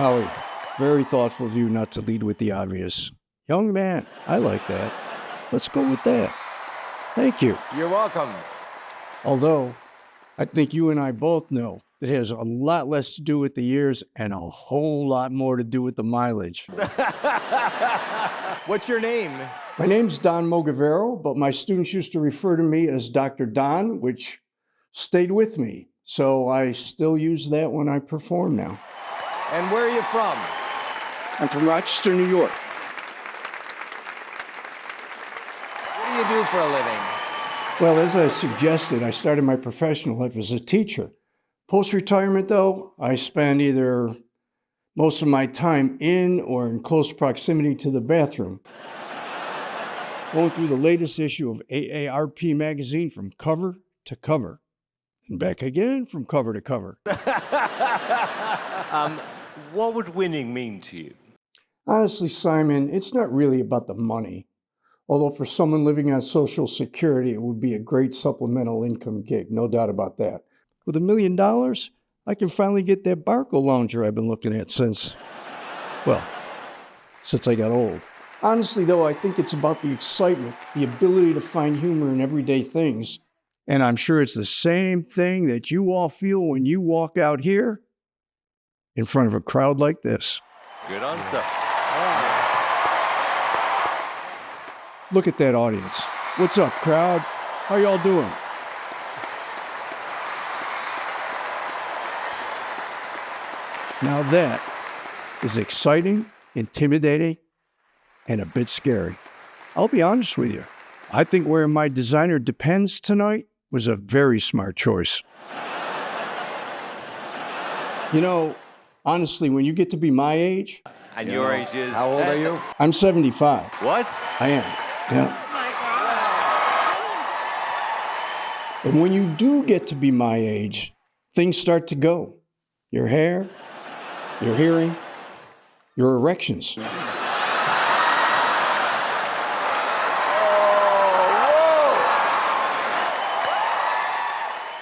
Howie, very thoughtful of you not to lead with the obvious. Young man, I like that. Let's go with that. Thank you. You're welcome. Although, I think you and I both know that it has a lot less to do with the years and a whole lot more to do with the mileage. What's your name? My name's Don Mogavero, but my students used to refer to me as Dr. Don, which stayed with me. So I still use that when I perform now. And where are you from? I'm from Rochester, New York. What do you do for a living? Well, as I suggested, I started my professional life as a teacher. Post-retirement, though, I spend either most of my time in or in close proximity to the bathroom, going through the latest issue of AARP magazine from cover to cover, and back again from cover to cover. What would winning mean to you? Honestly, Simon, it's not really about the money. Although for someone living on Social Security, it would be a great supplemental income gig, no doubt about that. With $1 million, I can finally get that Barco lounger I've been looking at since I got old. Honestly, though, I think it's about the excitement, the ability to find humor in everyday things. And I'm sure it's the same thing that you all feel when you walk out here in front of a crowd like this. Good answer. Look at that audience. What's up, crowd? How y'all doing? Now that is exciting, intimidating, and a bit scary. I'll be honest with you. I think wearing my designer Depends tonight was a very smart choice. You know, honestly, when you get to be my age... And your age is? How old are you? I'm 75. What? I am, yeah. And when you do get to be my age, things start to go. Your hair, your hearing, your erections.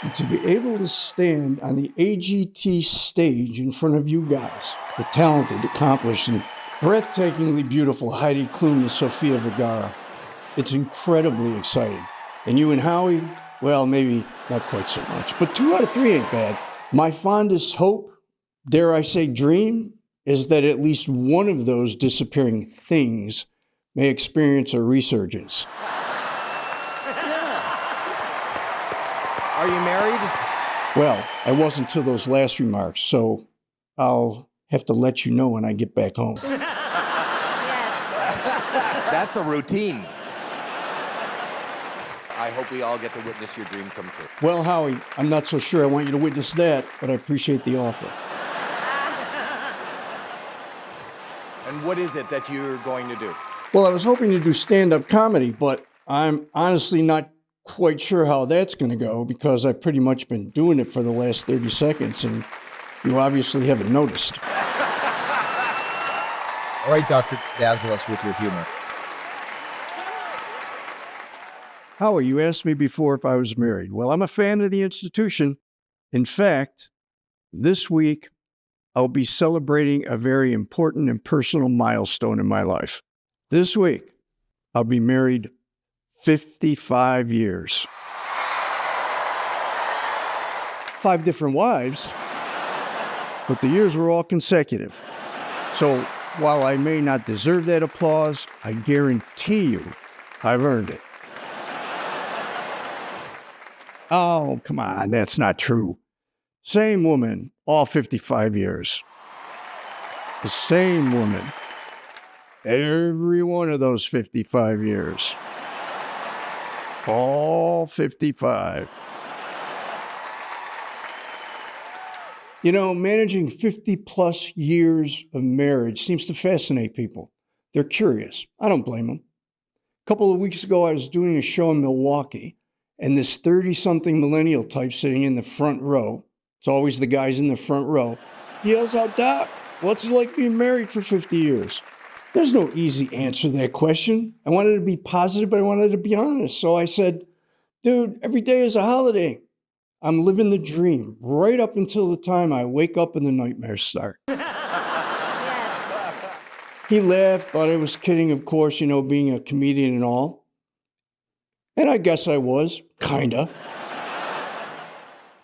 And to be able to stand on the AGT stage in front of you guys, the talented, accomplished, and breathtakingly beautiful Heidi Klum and Sofia Vergara, it's incredibly exciting. And you and Howie, well, maybe not quite so much, but 2 out of 3 ain't bad. My fondest hope, dare I say dream, is that at least one of those disappearing things may experience a resurgence. Are you married? Well, I wasn't till those last remarks, so I'll have to let you know when I get back home. That's a routine. I hope we all get to witness your dream come true. Well, Howie, I'm not so sure I want you to witness that, but I appreciate the offer. And what is it that you're going to do? Well, I was hoping to do stand-up comedy, but I'm honestly not quite sure how that's going to go because I've pretty much been doing it for the last 30 seconds, and you obviously haven't noticed. All right, Dr. Dazzle us with your humor. Howie, you asked me before if I was married. Well, I'm a fan of the institution. In fact, this week, I'll be celebrating a very important and personal milestone in my life. This week, I'll be married 55 years. 5 different wives, but the years were all consecutive. So while I may not deserve that applause, I guarantee you I've earned it. Oh, come on, that's not true. Same woman, all 55 years. The same woman, every one of those 55 years. All 55. You know, managing 50 plus years of marriage seems to fascinate people. They're curious. I don't blame them. A couple of weeks ago, I was doing a show in Milwaukee, and this 30-something millennial type sitting in the front row, it's always the guys in the front row, yells out, "Doc, what's it like being married for 50 years? There's no easy answer to that question. I wanted to be positive, but I wanted to be honest. So I said, dude, every day is a holiday. I'm living the dream right up until the time I wake up and the nightmares start. He laughed, thought I was kidding, of course, being a comedian and all. And I guess I was, kinda.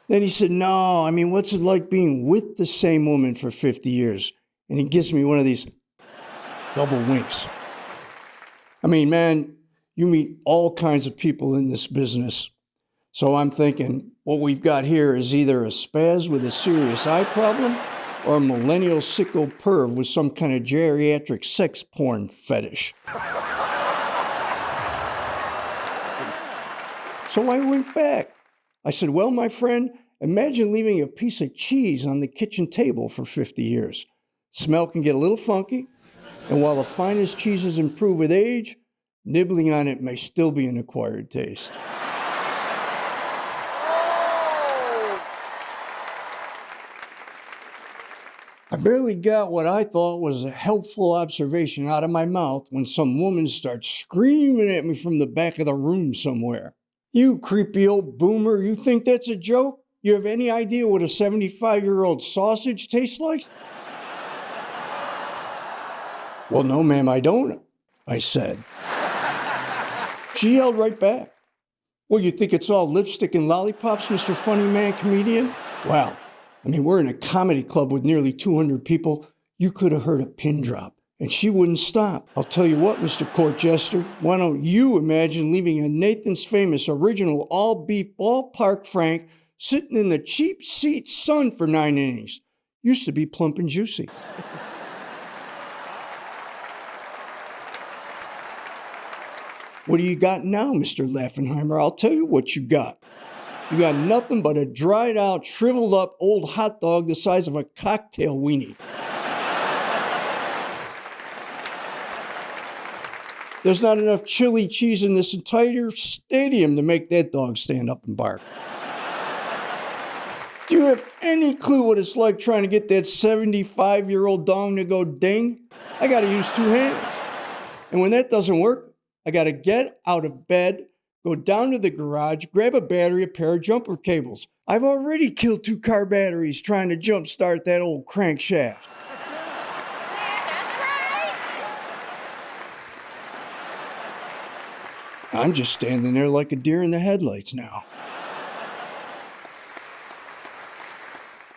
Then he said, no, I mean, what's it like being with the same woman for 50 years? And he gives me one of these double winks. I mean, man, you meet all kinds of people in this business. So I'm thinking what we've got here is either a spaz with a serious eye problem or a millennial sicko perv with some kind of geriatric sex porn fetish. So I went back. I said, well, my friend, imagine leaving a piece of cheese on the kitchen table for 50 years. Smell can get a little funky, and while the finest cheeses improve with age, nibbling on it may still be an acquired taste. I barely got what I thought was a helpful observation out of my mouth when some woman starts screaming at me from the back of the room somewhere. You creepy old boomer, you think that's a joke? You have any idea what a 75-year-old sausage tastes like? Well, no, ma'am, I don't, I said. She yelled right back. Well, you think it's all lipstick and lollipops, Mr. Funny Man Comedian? Wow. I mean, we're in a comedy club with nearly 200 people. You could have heard a pin drop, and she wouldn't stop. I'll tell you what, Mr. Court Jester, why don't you imagine leaving a Nathan's Famous original all-beef ballpark Frank sitting in the cheap seat sun for 9 innings? Used to be plump and juicy. What do you got now, Mr. Laffenheimer? I'll tell you what you got. You got nothing but a dried out, shriveled up old hot dog the size of a cocktail weenie. There's not enough chili cheese in this entire stadium to make that dog stand up and bark. Do you have any clue what it's like trying to get that 75-year-old dong to go ding? I gotta use 2 hands. And when that doesn't work, I gotta get out of bed, go down to the garage, grab a battery, a pair of jumper cables. I've already killed 2 car batteries trying to jumpstart that old crankshaft. I'm just standing there like a deer in the headlights now.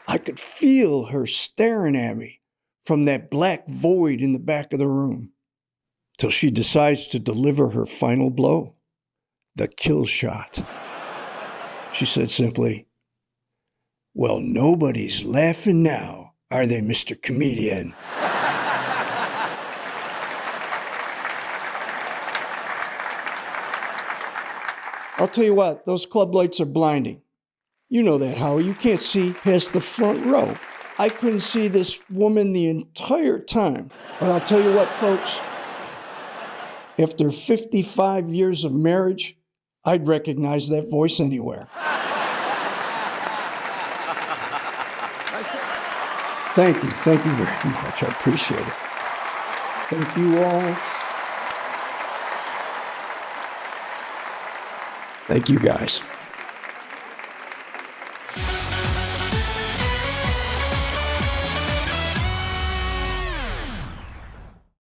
I could feel her staring at me from that black void in the back of the room till she decides to deliver her final blow. The kill shot. She said simply, well, nobody's laughing now, are they, Mr. Comedian? I'll tell you what, those club lights are blinding. You know that, Howie. You can't see past the front row. I couldn't see this woman the entire time. But I'll tell you what, folks, after 55 years of marriage, I'd recognize that voice anywhere. Thank you very much. I appreciate it. Thank you all. Thank you guys.